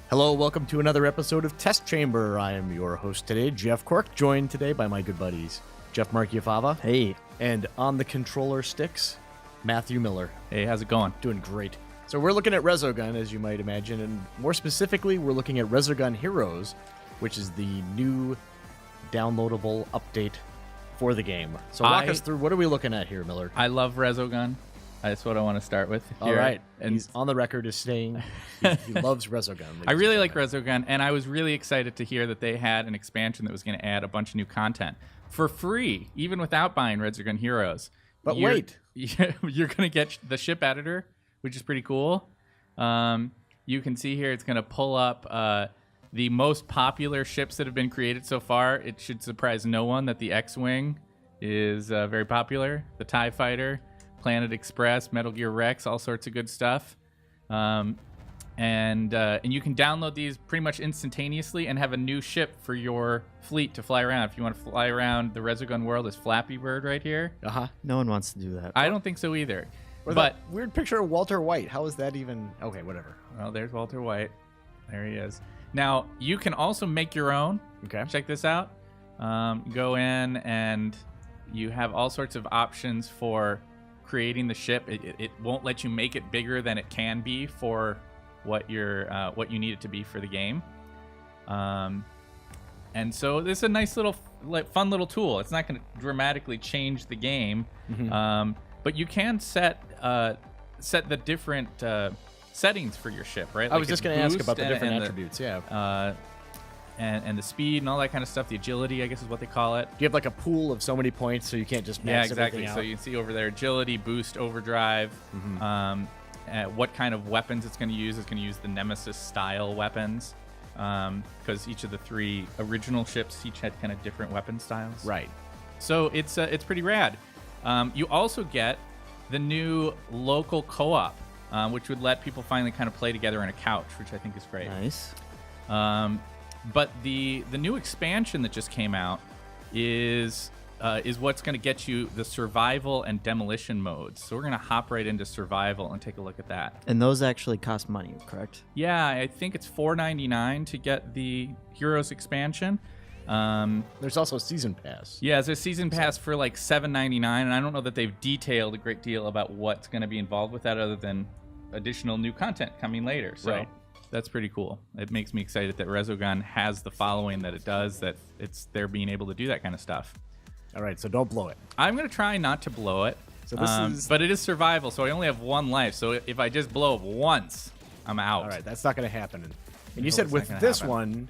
Hello, welcome to another episode of Test Chamber. I am your host today, Jeff Cork, joined today by my good buddies, Jeff Marchiafava. Hey. And on the controller sticks, Matthew Miller. Hey, how's it going? Doing great. So we're looking at Resogun, as you might imagine, and more specifically, we're looking at Resogun Heroes, which is the new downloadable update for the game. So walk us through, what are we looking at here, Miller? I love Resogun. That's what I want to start with here. All right. And he's on the record as saying he loves Resogun. I really like Resogun, and I was really excited to hear that they had an expansion that was going to add a bunch of new content for free, even without buying Resogun Heroes. But wait. You're going to get the ship editor, which is pretty cool. You can see here it's going to pull up the most popular ships that have been created so far. It should surprise no one that the X-Wing is very popular, the TIE Fighter, Planet Express, Metal Gear Rex, all sorts of good stuff. And you can download these pretty much instantaneously and have a new ship for your fleet to fly around. If you want to fly around the Resogun world as Flappy Bird right here. No one wants to do that. I don't think so either. Or but that weird picture of Walter White. How is that even? Okay, whatever. Well, there's Walter White. There he is. Now, you can also make your own. Okay. Check this out. Go in and you have all sorts of options for creating the ship. It won't let you make it bigger than it can be for what you need it to be for the game. And so this is a nice little, fun little tool. It's not going to dramatically change the game, but you can set the different settings for your ship, right? I was just going to ask about the different attributes. And the speed and all that kind of stuff. The agility, I guess, is what they call it. Do you have like a pool of so many points so you can't just max everything out? So you can see over there agility, boost, overdrive, what kind of weapons it's going to use. It's going to use the Nemesis style weapons because each of the three original ships each had kind of different weapon styles. Right. So it's pretty rad. You also get the new local co-op, which would let people finally kind of play together on a couch, which I think is great. Nice. But the new expansion that just came out is what's going to get you the survival and demolition modes. So we're going to hop right into survival and take a look at that. And those actually cost money, correct? Yeah, I think it's $4.99 to get the Heroes expansion. There's also a season pass. Yeah, there's a season pass for like $7.99, and I don't know that they've detailed a great deal about what's going to be involved with that other than additional new content coming later. So. Right. That's pretty cool. It makes me excited that Resogun has the following that it does, that they're being able to do that kind of stuff. All right, so don't blow it. I'm going to try not to blow it. So this is... But it is survival, so I only have one life. So if I just blow up once, I'm out. All right, that's not going to happen. And you said with this one,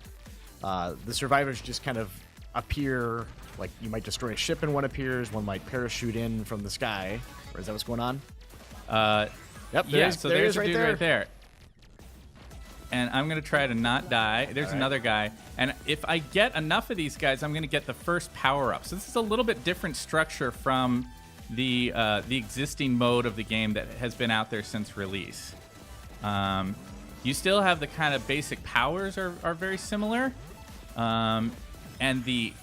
the survivors just kind of appear, like you might destroy a ship and one appears, one might parachute in from the sky. Or is that what's going on? Yep, there's a dude right there. And I'm going to try to not die. There's another guy. And if I get enough of these guys, I'm going to get the first power-up. So this is a little bit different structure from the existing mode of the game that has been out there since release. You still have the kind of basic powers are very similar. And the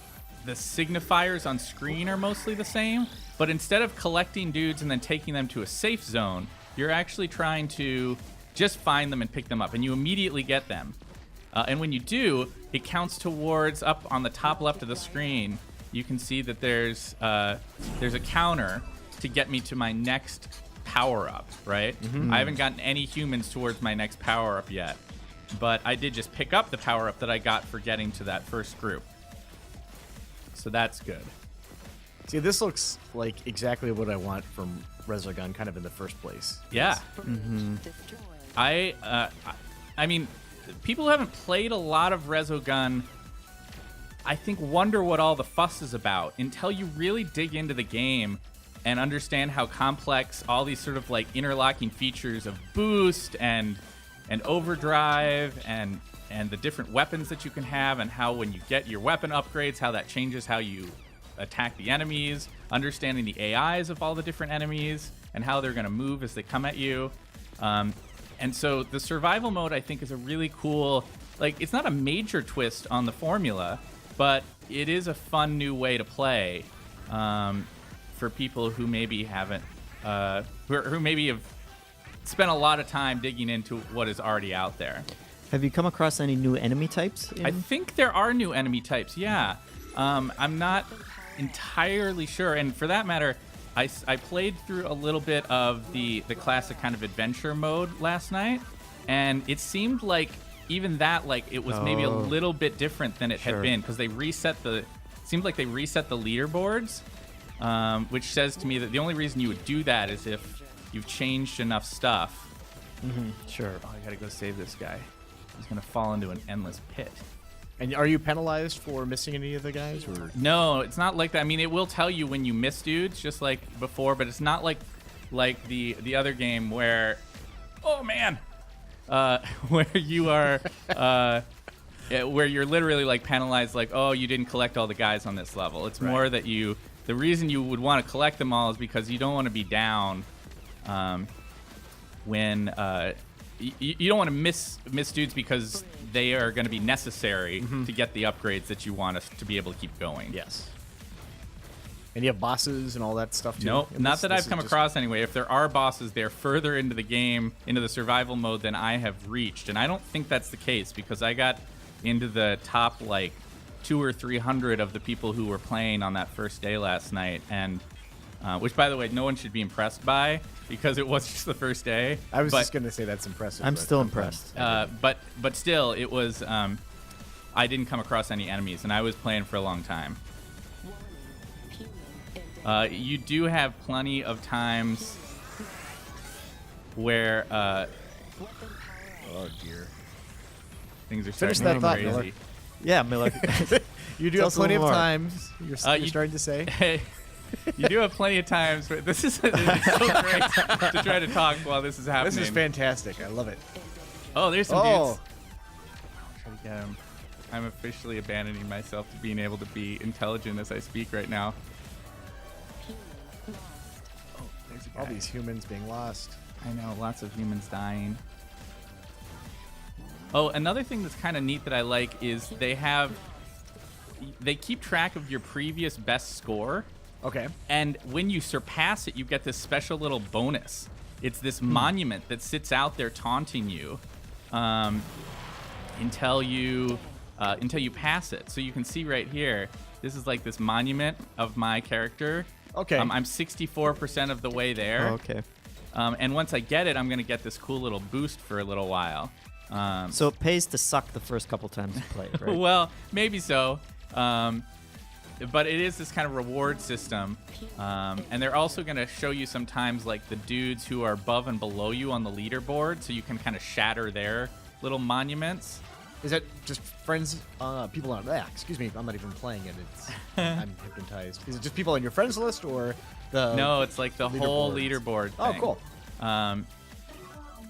signifiers on screen are mostly the same. But instead of collecting dudes and then taking them to a safe zone, you're actually trying to just find them and pick them up, and you immediately get them. And when you do, it counts towards up on the top left of the screen. You can see that there's a counter to get me to my next power-up, right? I haven't gotten any humans towards my next power-up yet, but I did just pick up the power-up that I got for getting to that first group. So that's good. See, this looks like exactly what I want from Resogun kind of in the first place. Yeah. I mean, people who haven't played a lot of Resogun, I think, wonder what all the fuss is about until you really dig into the game and understand how complex all these sort of like interlocking features of boost and overdrive and the different weapons that you can have, and how when you get your weapon upgrades, how that changes how you attack the enemies, understanding the AIs of all the different enemies and how they're going to move as they come at you. And so the survival mode, I think, is a really cool, like, it's not a major twist on the formula, but it is a fun new way to play for people who maybe haven't, who maybe have spent a lot of time digging into what is already out there. Have you come across any new enemy types? I think there are new enemy types, yeah. I'm not entirely sure, and for that matter, I played through a little bit of the classic kind of adventure mode last night, and it seemed like even that, like, it was maybe a little bit different than it had been, because they seemed like they reset the leaderboards, which says to me that the only reason you would do that is if you've changed enough stuff. Sure. Oh, I gotta go save this guy. He's gonna fall into an endless pit. And are you penalized for missing any of the guys? Or? No, it's not like that. I mean, it will tell you when you miss dudes, just like before, but it's not like the other game where, oh man, where you are, where you're literally like penalized, like, oh, you didn't collect all the guys on this level. It's more that the reason you would want to collect them all is because you don't want to be down when you don't want to miss dudes because they are going to be necessary to get the upgrades that you want us to be able to keep going. Yes. And you have bosses and all that stuff too? Nope, not that I've come across anyway. If there are bosses, they're further into the game, into the survival mode than I have reached. And I don't think that's the case because I got into the top like 200 or 300 of the people who were playing on that first day last night. And which, by the way, no one should be impressed by because it was just the first day. I was just going to say that's impressive. I'm still impressed. But still, it was. I didn't come across any enemies, and I was playing for a long time. You do have plenty of times where. Oh dear. Things are Finish starting that to thought, get crazy. Yeah, Miller. You do have plenty of times. You're starting to say. Hey, you do have plenty of times. But this is it's so great to try to talk while this is happening. This is fantastic. I love it. Oh, there's some dudes. Try to get him. I'm officially abandoning myself to being able to be intelligent as I speak right now. Oh, there's a guy. All these humans being lost. I know, lots of humans dying. Oh, another thing that's kind of neat that I like is they keep track of your previous best score. Okay. And when you surpass it, you get this special little bonus. It's this monument that sits out there taunting you until you pass it. So you can see right here, this is like this monument of my character. Okay. I'm 64% of the way there. Oh, okay. And once I get it, I'm going to get this cool little boost for a little while. So it pays to suck the first couple times you play, right? Well, maybe so. But it is this kind of reward system. And they're also going to show you sometimes like the dudes who are above and below you on the leaderboard, so you can kind of shatter their little monuments. Is that just friends, people on? Excuse me, I'm not even playing it. It's I'm hypnotized. Is it just people on your friends list or the? No, it's like the whole leaderboard thing. Oh, cool.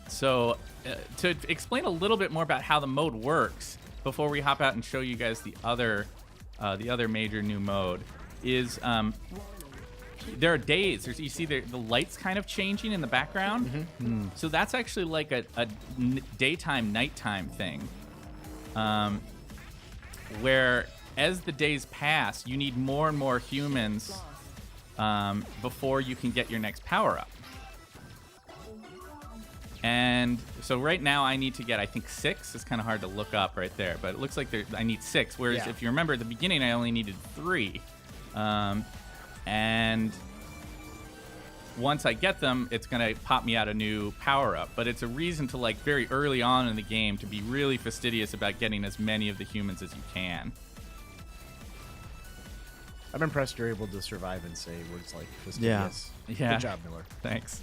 So to explain a little bit more about how the mode works before we hop out and show you guys the other major new mode is there are days. You see the lights kind of changing in the background. So that's actually like a daytime, nighttime thing. Where as the days pass, you need more and more humans before you can get your next power-up. And so right now I need to get, I think, 6. It's kind of hard to look up right there, but it looks like I need 6. Whereas if you remember at the beginning, I only needed 3. And once I get them, it's going to pop me out a new power-up. But it's a reason to, like, very early on in the game to be really fastidious about getting as many of the humans as you can. I'm impressed you're able to survive and say words like fastidious. Yeah. Good job, Miller. Thanks.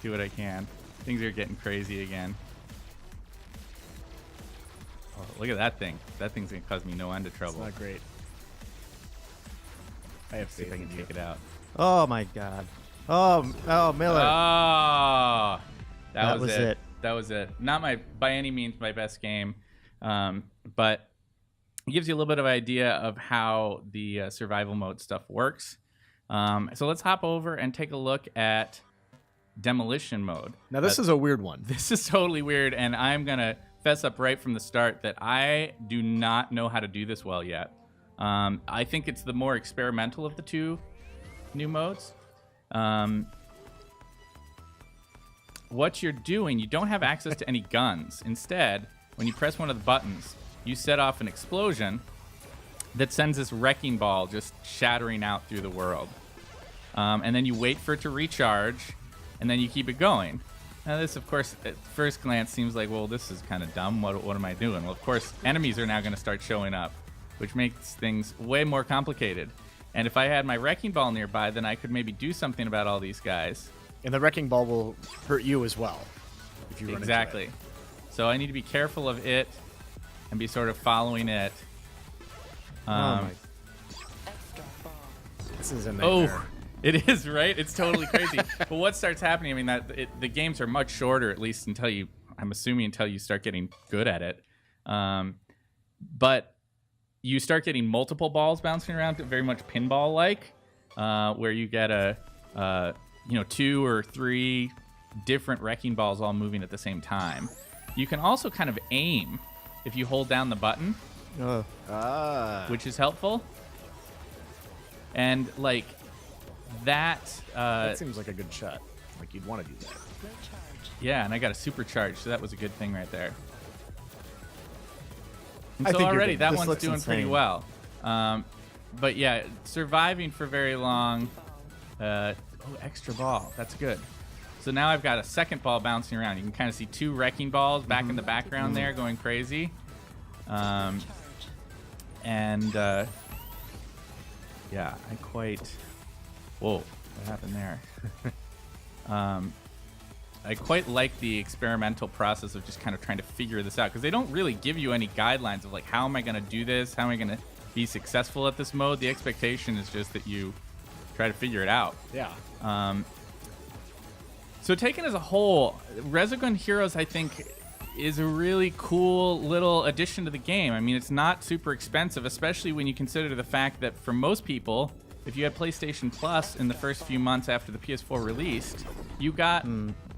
Do what I can. Things are getting crazy again. Oh, look at that thing. That thing's going to cause me no end of trouble. It's not great. I have See faith if I in can you. take it out. Oh my God. Oh, Miller. Oh, that was it. That was it. Not by any means my best game, but it gives you a little bit of idea of how the survival mode stuff works. So let's hop over and take a look at demolition mode. Now this is a weird one. This is totally weird, and I'm gonna fess up right from the start that I do not know how to do this well yet. I think it's the more experimental of the two new modes. what you're doing, you don't have access to any guns. Instead, when you press one of the buttons, you set off an explosion that sends this wrecking ball just shattering out through the world. And then you wait for it to recharge, and then you keep it going. Now this, of course, at first glance seems like, well, this is kind of dumb. What am I doing? Well, of course, enemies are now going to start showing up, which makes things way more complicated. And if I had my wrecking ball nearby, then I could maybe do something about all these guys. And the wrecking ball will hurt you as well if you run into Exactly. So I need to be careful of it and be sort of following it. This is a nightmare. Oh, it is, right? It's totally crazy. But what starts happening, I mean, the games are much shorter, at least until you, I'm assuming, until you start getting good at it. But you start getting multiple balls bouncing around, very much pinball-like, where you get a 2 or 3 different wrecking balls all moving at the same time. You can also kind of aim if you hold down the button, which is helpful. And like that seems like a good shot. Like you'd want to do that. Yeah, and I got a supercharge, so that was a good thing right there. And I so think already that This one's looks doing pretty insane. well. But yeah, surviving for very long. Extra ball. That's good. So now I've got a second ball bouncing around. You can kind of see 2 wrecking balls back in the background there going crazy. Yeah, I quite... Whoa, what happened there? I quite like the experimental process of just kind of trying to figure this out, because they don't really give you any guidelines of like, how am I going to do this? How am I going to be successful at this mode? The expectation is just that you try to figure it out. Yeah. So taken as a whole, Resogun Heroes, I think, is a really cool little addition to the game. I mean, it's not super expensive, especially when you consider the fact that for most people, if you had PlayStation Plus in the first few months after the PS4 released, you got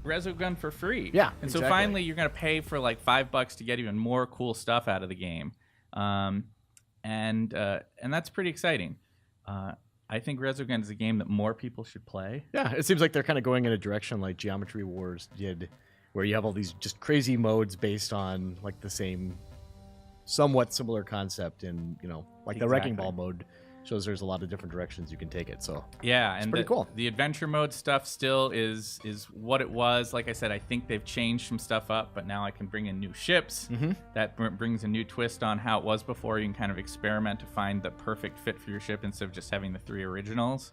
Resogun for free. Yeah, and so exactly. finally you're going to pay for like $5 to get even more cool stuff out of the game. And that's pretty exciting. I think Resogun is a game that more people should play. Yeah, it seems like they're kind of going in a direction like Geometry Wars did, where you have all these just crazy modes based on like the same, somewhat similar concept. And like the Wrecking Ball mode shows there's a lot of different directions you can take it. So yeah, and pretty cool. The adventure mode stuff still is what it was. Like I said, I think they've changed some stuff up, but now I can bring in new ships. That brings a new twist on how it was before. You can kind of experiment to find the perfect fit for your ship instead of just having the 3 originals.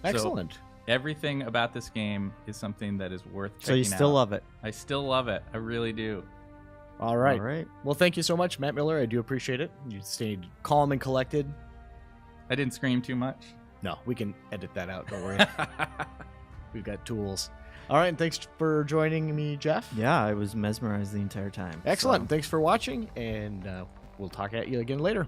Excellent. So everything about this game is something that is worth checking out. So you still love it? I still love it. I really do. All right. All right. Well, thank you so much, Matt Miller. I do appreciate it. You stayed calm and collected. I didn't scream too much. No, we can edit that out. Don't worry. We've got tools. All right. And thanks for joining me, Jeff. Yeah, I was mesmerized the entire time. Excellent. So. Thanks for watching, and we'll talk at you again later.